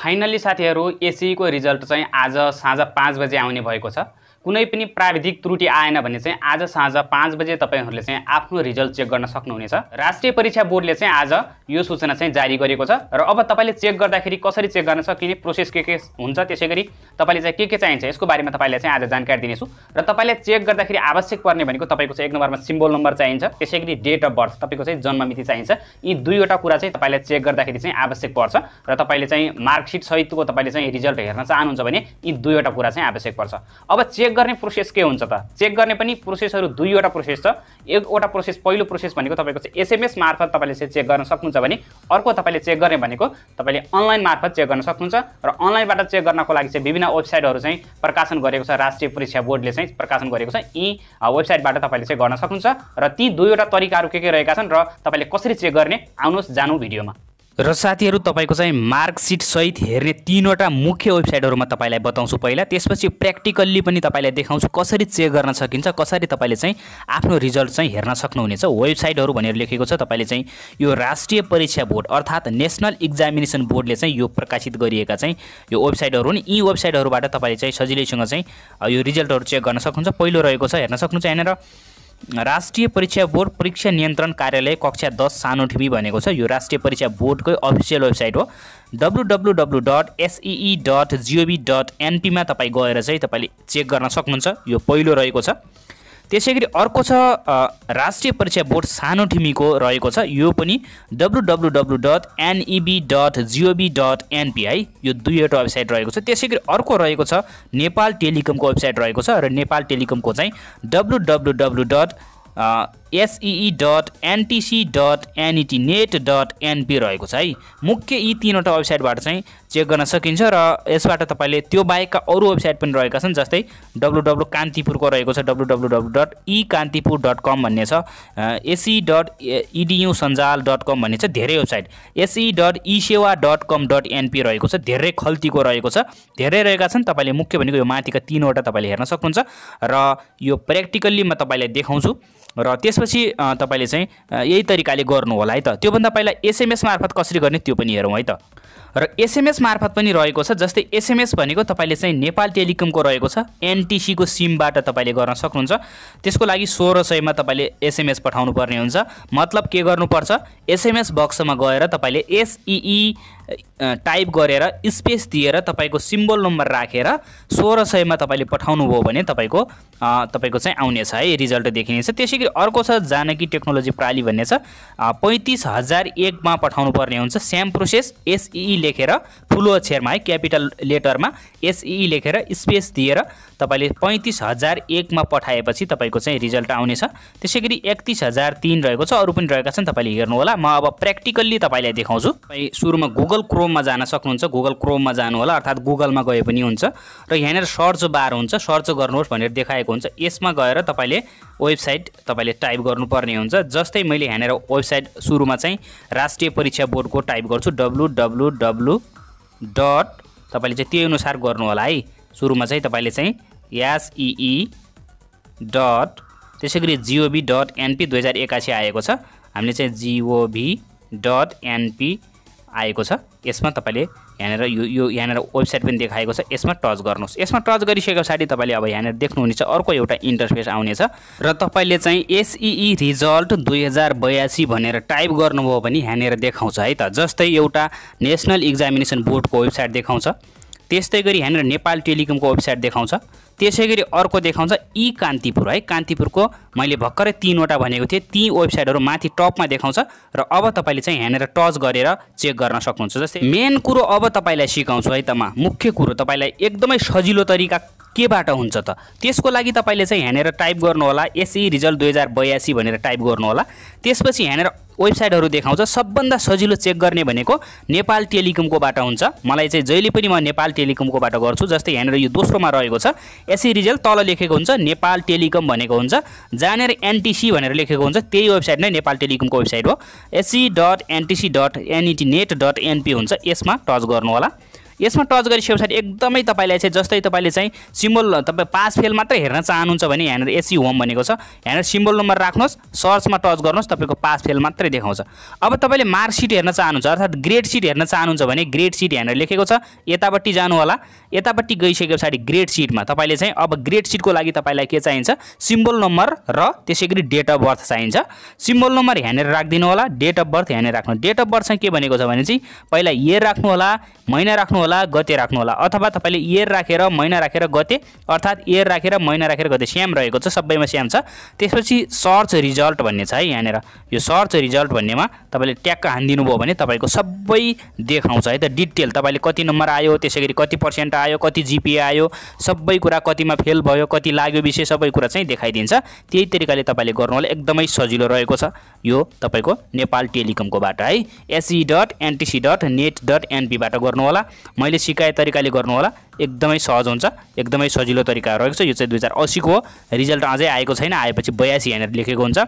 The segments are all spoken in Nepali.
फाइनली साथीहरु एसई को रिजल्ट चाहिँ आज साँझ 5 बजे आउने भएको छ। कुनै पनि प्राविधिक त्रुटि आएन भने चाहिँ आज साँझ 5 बजे तपाईहरुले चाहिँ आफ्नो रिजल्ट चेक गर्न सक्नुहुनेछ। राष्ट्रिय परीक्षा बोर्डले चाहिँ आज यो सूचना चाहिँ जारी गरेको छ र अब तपाईले चेक गर्दाखेरि कसरी चेक गर्न सकिने प्रोसेस के हुन्छ, त्यसैगरी तपाईले चाहिँ के चाहिन्छ यसको बारेमा तपाईलाई चाहिँ आज जानकारी दिनेछु। र तपाईले चेक गर्दाखेरि आवश्यक पर्ने भनेको तपाईको चाहिँ एक नम्बरमा सिम्बल नम्बर चाहिन्छ, त्यसैगरी डेट अफ बर्थ तपाईको चाहिँ जन्म मिति चाहिन्छ। यी दुईवटा कुरा चाहिँ तपाईले चेक गर्दाखेरि चाहिँ आवश्यक पर्छ र तपाईले चाहिँ मार्कशिट सहितको तपाईले चाहिँ रिजल्ट हेर्न चाहनुहुन्छ भने यी दुईवटा कुरा चाहिँ आवश्यक पर्छ। अब चेक गर्ने प्रोसेस के हुन्छ त? चेक गर्ने पनि प्रोसेसहरु दुईवटा प्रोसेस छ। एकवटा प्रोसेस पहिलो प्रोसेस भनेको तपाईको चाहिँ एसएमएस मार्फत तपाईले चाहिँ चेक गर्न सक्नुहुन्छ भने अर्को तपाईले चेक गर्ने भनेको तपाईले अनलाइन मार्फत चेक गर्न सक्नुहुन्छ। र अनलाइनबाट चेक गर्नको लागि चाहिँ विभिन्न वेबसाइटहरु चाहिँ प्रकाशन गरेको छ, राष्ट्रिय परीक्षा बोर्डले चाहिँ प्रकाशन गरेको छ। यी वेबसाइटबाट तपाईले चाहिँ गर्न सक्नुहुन्छ र ती दुईवटा तरिकाहरु के रहेका छन् र तपाईले कसरी चेक गर्ने आउनुहोस् जानु भिडियोमा। र साथीहरु तपाईको चाहिँ मार्कशिट सहित हेर्ने तीनवटा मुख्य वेबसाइटहरुमा तपाईलाई बताउँछु पहिला, त्यसपछि प्र्याक्टिकल्ली पनि तपाईलाई देखाउँछु कसरी चेक गर्न सकिन्छ, कसरी तपाईले चाहिँ आफ्नो रिजल्ट चाहिँ हेर्न सक्नुहुनेछ। वेबसाइटहरु भनेर लेखेको छ, तपाईले चाहिँ यो राष्ट्रिय परीक्षा बोर्ड अर्थात नेशनल एक्जामिनेसन बोर्डले चाहिँ यो प्रकाशित गरिएका चाहिँ यो वेबसाइटहरु हुन्। यी वेबसाइटहरुबाट तपाईले चाहिँ सजिलैसँग चाहिँ यो रिजल्टहरु चेक गर्न सक्नुहुन्छ। पहिलो रहेको छ, हेर्न सक्नुहुन्छ यहाँनेर राष्ट्रिय परीक्षा बोर्ड परीक्षा नियन्त्रण कार्यालय कक्षा 10 सानोठिमी भनेको छ। यो राष्ट्रिय परीक्षा बोर्डको अफिसियल वेबसाइट हो। www.see.gov.np मा तपाई गएर चाहिँ तपाईले चेक गर्न सक्नुहुन्छ। यो पहिलो रहेको छ। त्यसैगरी अर्को छ राष्ट्रिय परीक्षा बोर्ड सानोठिमीको रहेको छ। यो पनि www.neb.gov.np है। यो दुईवटा वेबसाइट रहेको छ। त्यसैगरी अर्को रहेको छ नेपाल टेलिकमको वेबसाइट रहेको छ र नेपाल टेलिकमको चाहिँ www.see.ntc.netnet.np रहेको छ है। मुख्य यी तीनवटा वेबसाइटबाट चाहिँ चेक गर्न सकिन्छ र यसबाट तपाईले त्यो बाहेकका अरु वेबसाइट पनि रहेका छन्, जस्तै www.कान्तिपुरको रहेको छ www.ekantipur.com भन्ने छ, se.edusanjal.com भन्ने छ, धेरै वेबसाइट se.esewa.com.np रहेको छ, धेरै खल्तीको रहेको छ, धेरै रहेका छन्। तपाईले मुख्य भनेको यो माथिका तीनवटा तपाईले हेर्न सक्नुहुन्छ र यो प्र्याक्टिकल्ली म तपाईलाई देखाउँछु र त्यसपछि तपाईले चाहिँ यही तरिकाले गर्नु होला है त। त्यो भन्दा पहिला एसएमएस मार्फत कसरी गर्ने त्यो पनि हेरौँ है त। र एसएमएस मार्फत पनि रहेको छ, जस्तै एसएमएस भनेको तपाईले चाहिँ नेपाल टेलिकमको रहेको छ, एनटीसी को सिमबाट तपाईले गर्न सक्नुहुन्छ। त्यसको लागि 1600 मा तपाईले एसएमएस पठाउनु पर्ने हुन्छ। मतलब के गर्नुपर्छ, एसएमएस बक्समा गएर तपाईले एसईई टाइप गरेर स्पेस दिएर तपाईको सिम्बल नम्बर राखेर 1600 मा तपाईले पठाउनु भयो भने तपाईको चाहिँ आउनेछ है, रिजल्ट देखिनेछ। त्यसैगरी अर्को छ जानकी टेक्नोलोजी प्राली भन्ने छ, 35001 मा पठाउनु पर्ने हुन्छ। सेम प्रोसेस एसईई लेखेर ठुलो अक्षरमा है क्यापिटल लेटरमा एसईई लेखेर स्पेस दिएर तपाईले 35001 मा पठाएपछि तपाईको चाहिँ रिजल्ट आउनेछ। त्यसैगरी 31003 रहेको छ, अरु पनि रहेका छन्, तपाईले हेर्नु होला। म अब प्र्याक्टिकल्ली तपाईलाई देखाउँछु। तपाई सुरुमा गुगल क्रोममा जान सक्नुहुन्छ, गुगल क्रोममा जानु होला अर्थात गुगलमा गए पनि हुन्छ र यहाँनेर सर्च बार हुन्छ, सर्च गर्नुहोस् भनेर देखाएको हुन्छ। यसमा गएर तपाईले वेबसाइट तपाईले टाइप गर्नुपर्ने हुन्छ। जस्तै मैले यहाँनेर वेबसाइट सुरुमा चाहिँ राष्ट्रिय परीक्षा बोर्डको टाइप गर्छु www. तपाईले चाहिँ त्यही अनुसार गर्नु होला है। सुरुमा चाहिँ तपाईले चाहिँ SEE. त्यसैगरी gov.np 2081 आएको छ, हामीले चाहिँ gov.np आएको छ। यसमा तपाईले यहाँनेर यो यहाँनेर वेबसाइट पनि देखाएको छ, यसमा टच गर्नुहोस्। यसमा टच गरिसकेपछि तपाईले अब यहाँनेर देख्नुहुनेछ अर्को एउटा इन्टरफेस आउनेछ र तपाईले चाहिँ एसईई रिजल्ट 2082 भनेर टाइप गर्नुभयो भने यहाँनेर देखाउँछ है त। जस्तै एउटा नेशनल एक्जामिनेसन बोर्डको वेबसाइट देखाउँछ, त्यस्तै गरी यहाँनेर नेपाल टेलिकमको वेबसाइट देखाउँछ, त्यसैगरी अर्को देखाउँछ ई कान्तिपुर है। कान्तिपुरको मैले भर्खरै तीनवटा भनेको थिएँ, ती वेबसाइटहरु माथि टपमा देखाउँछ र अब तपाईले चाहिँ यहाँनेर टच गरेर चेक गर्न सक्नुहुन्छ। जस्तै मेन कुरो अब तपाईलाई सिकाउँछु है त। म मुख्य कुरो तपाईलाई एकदमै सजिलो तरिका केबाट हुन्छ त, त्यसको लागि तपाईले चाहिँ यहाँनेर टाइप गर्नु होला एसई रिजल्ट 2082 भनेर टाइप गर्नु होला। त्यसपछि यहाँनेर वेबसाइटहरु देखाउँछ। सबभन्दा सजिलो चेक गर्ने भनेको नेपाल टेलिकमकोबाट हुन्छ। मलाई चाहिँ जहिले पनि म नेपाल टेलिकमकोबाट गर्छु। जस्तै यहाँनेर यो दोस्रोमा रहेको छ एसई रिजल्ट, तल लेखेको हुन्छ नेपाल टेलिकम भनेको हुन्छ, जहाँनेर एनटीसी भनेर लेखेको हुन्छ, त्यही वेबसाइट नै नेपाल टेलिकमको वेबसाइट हो। se.ntc.netnet.np हुन्छ, यसमा टच गर्नु होला। यसमा टच गरिसके पछाडि एकदमै तपाईलाई चाहिँ जस्तै तपाईले चाहिँ सिम्बल तपाई पास फेल मात्रै हेर्न चाहनुहुन्छ भने यहाँनिर एसई होम भनेको छ, यहाँनिर सिम्बल नम्बर राख्नुहोस्, सर्चमा टच गर्नुहोस्, तपाईको पास फेल मात्रै देखाउँछ। अब तपाईले मार्कसिट हेर्न चाहनुहुन्छ अर्थात् ग्रेड सिट हेर्न चाहनुहुन्छ भने ग्रेड सिट यहाँनिर लेखेको छ, यतापट्टि जानु होला। यतापट्टि गइसके पछाडि ग्रेड सिटमा तपाईले चाहिँ अब ग्रेड सिटको लागि तपाईलाई के चाहिन्छ, सिम्बल नम्बर र त्यसैगरी डेट अफ बर्थ चाहिन्छ। सिम्बल नम्बर यहाँनिर राख्दिनु होला, डेट अफ बर्थ यहाँनिर राख्नु। डेट अफ बर्थ चाहिँ के भनेको छ भने चाहिँ पहिला इयर राख्नु होला, महिना राख्नु होला, गते राख्नु होला, अथवा तपाईले इयर राखेर महिना राखेर गते अर्थात् इयर राखेर महिना राखेर गते सेम रहेको छ, सबैमा सेम छ। त्यसपछि सर्च रिजल्ट भन्ने छ है यहाँनिर। यो सर्च रिजल्ट भन्नेमा तपाईले ट्याक्क हान्दिनु भयो भने तपाईको सबै देखाउँछ है त, डिटेल तपाईले कति नम्बर आयो, त्यसैगरी कति पर्सेन्ट आयो, कति जिपिए आयो, सबै कुरा कतिमा फेल भयो, कति लाग्यो विषय सबै कुरा चाहिँ देखाइदिन्छ। त्यही तरिकाले तपाईले गर्नु होला, एकदमै सजिलो रहेको छ यो तपाईको नेपाल टेलिकमकोबाट है। se.ntc.net.np बाट गर्नु होला। मैले सिकाए तरिकाले गर्नु होला, एकदमै सहज हुन्छ, एकदमै सजिलो तरिका रहेको छ। यो चाहिँ 2080 को हो, रिजल्ट अझै आएको छैन, आएपछि 82 यहाँनिर लेखेको हुन्छ।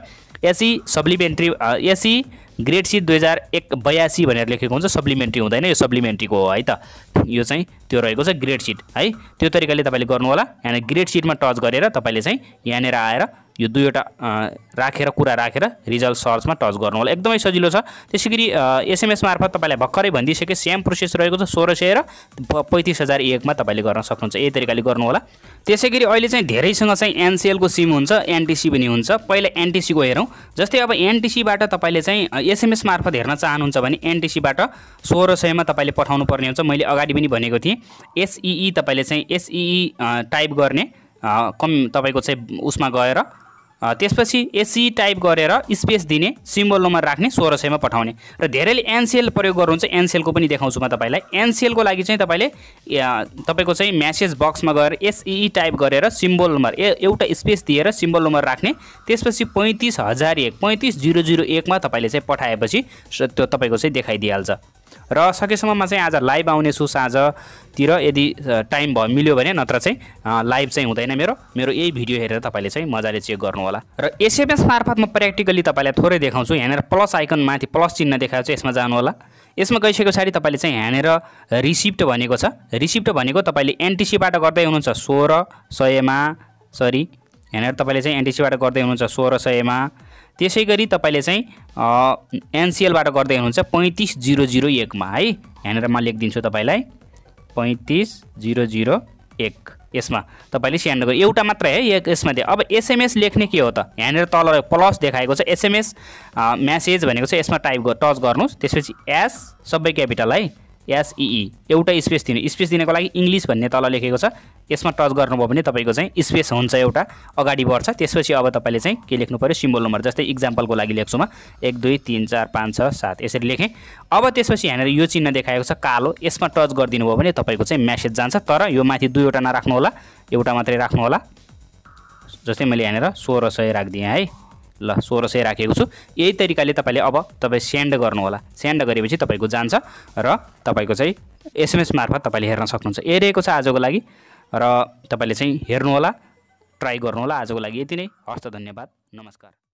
एसई सप्लिमेन्ट्री एसई ग्रेड सिट 2082 भनेर लेखेको हुन्छ, सप्लिमेन्ट्री हुँदैन, यो सप्लिमेन्ट्रीको हो है त। यो चाहिँ त्यो रहेको छ ग्रेड सिट है। त्यो तरिकाले तपाईले गर्नु होला। यहाँ ग्रेड सिटमा टच गरेर तपाईले चाहिँ यहाँनिर आएर यो दुईवटा राखेर कुरा राखेर रिजल्ट सर्चमा टच गर्नु होला, एकदमै सजिलो छ। त्यसैगरी एसएमएस मार्फत तपाईलाई भर्खरै भनिदिइसके सेम प्रोसेस रहेको छ। 1600 र 35001 मा तपाईले गर्न सक्नुहुन्छ, यही तरिकाले गर्नु होला। त्यसैगरी अहिले चाहिँ धेरैसँग चाहिँ एनसीएल को सिम हुन्छ, एनटीसी पनि हुन्छ। पहिला एनटीसी को हेरौँ। जस्तै अब एनटीसी बाट तपाईले चाहिँ एसएमएस मार्फत हेर्न चाहनुहुन्छ भने एनटीसी बाट 1600 मा तपाईले पठाउनु पर्ने हुन्छ। मैले अगाडि पनि भनेको थिएँ, एसईई तपाईले चाहिँ एसईई टाइप गर्ने तपाईको चाहिँ उसमा गएर त्यसपछि एसई टाइप गरेर स्पेस दिने, सिम्बल नम्बर राख्ने, 1600 मा पठाउने। र धेरैले एनसीएल प्रयोग गर्नुहुन्छ, एनसीएल को पनि देखाउँछु म तपाईलाई। एनसीएल को लागि चाहिँ तपाईले तपाईको चाहिँ मेसेज बक्समा गएर एसई टाइप गरेर सिम्बल नम्बर एउटा स्पेस दिएर सिम्बल नम्बर राख्ने, त्यसपछि 35001 मा तपाईले चाहिँ पठाएपछि त्यो तपाईको चाहिँ देखाइदिइहाल्छ। र सकेसम्ममा चाहिँ आज लाइभ आउने छु साँझतिर, यदि टाइम मिल्यो भने, नत्र चाहिँ लाइभ चाहिँ हुँदैन मेरो यही भिडियो हेरेर तपाईले चाहिँ मजाले चेक गर्नु होला। र एसएमएस मार्फत म प्र्याक्टिकली तपाईलाई थोरै देखाउँछु। यहाँनिर प्लस आइकन माथि प्लस चिन्ह देखाएको छ, यसमा जानु होला। यसमा गइसके पछाडि तपाईले चाहिँ यहाँनिर रिसिप्ट भनेको छ। रिसिप्ट भनेको तपाईले एनटीसीबाट गर्दै हुनुहुन्छ 1600 मा, सरी यहाँनिर तपाईले चाहिँ एनटीसीबाट गर्दै हुनुहुन्छ 1600 मा, त्यसैगरी तपाईले चाहिँ एनसीएलबाट गर्दै हुनुहुन्छ 35001 मा है। यहाँनिर म लेखिदिन्छु तपाईलाई 35001 यसमा तपाईले सेन्ड गर्नु, एउटा मात्रै है यसमा दे। अब एसएमएस लेख्ने के हो त, यहाँनिर तल प्लस देखाएको छ, एसएमएस मेसेज भनेको छ, यसमा टच गर्नुस्। त्यसपछि एस सबै क्यापिटल है, एसई एउटा स्पेस दिनु, स्पेस दिनको लागि इङ्ग्लिस भन्ने तल लेखेको छ, यसमा टच गर्नुभयो भने तपाईको चाहिँ स्पेस हुन्छ, एउटा अगाडि बढ्छ। त्यसपछि अब तपाईले चाहिँ के लेख्नु पर्यो, सिम्बल नम्बर। जस्तै इक्जाम्पलको लागि लेख्छु म 1 2 3 4 5 6 7 यसरी लेखेँ। अब त्यसपछि यहाँनिर यो चिन्ह देखाएको छ कालो, यसमा टच गरिदिनु भयो भने तपाईको चाहिँ मेसेज जान्छ। तर यो माथि दुईवटा नराख्नु होला, एउटा मात्रै राख्नु होला। जस्तै मैले यहाँनिर 1600 राखिदिएँ है, ल 1600 राखेको छु। यही तरिकाले तपाईले अब तपाई सेन्ड गर्नु होला। सेन्ड गरेपछि तपाईको जान्छ र तपाईको चाहिँ एसएमएस मार्फत तपाईले हेर्न सक्नुहुन्छ। यही रहेको छ आजको लागि, र तपाईले चाहिँ हेर्नु होला, ट्राई गर्नु होला। आजको लागि यति नै, हस्त, धन्यवाद, नमस्कार।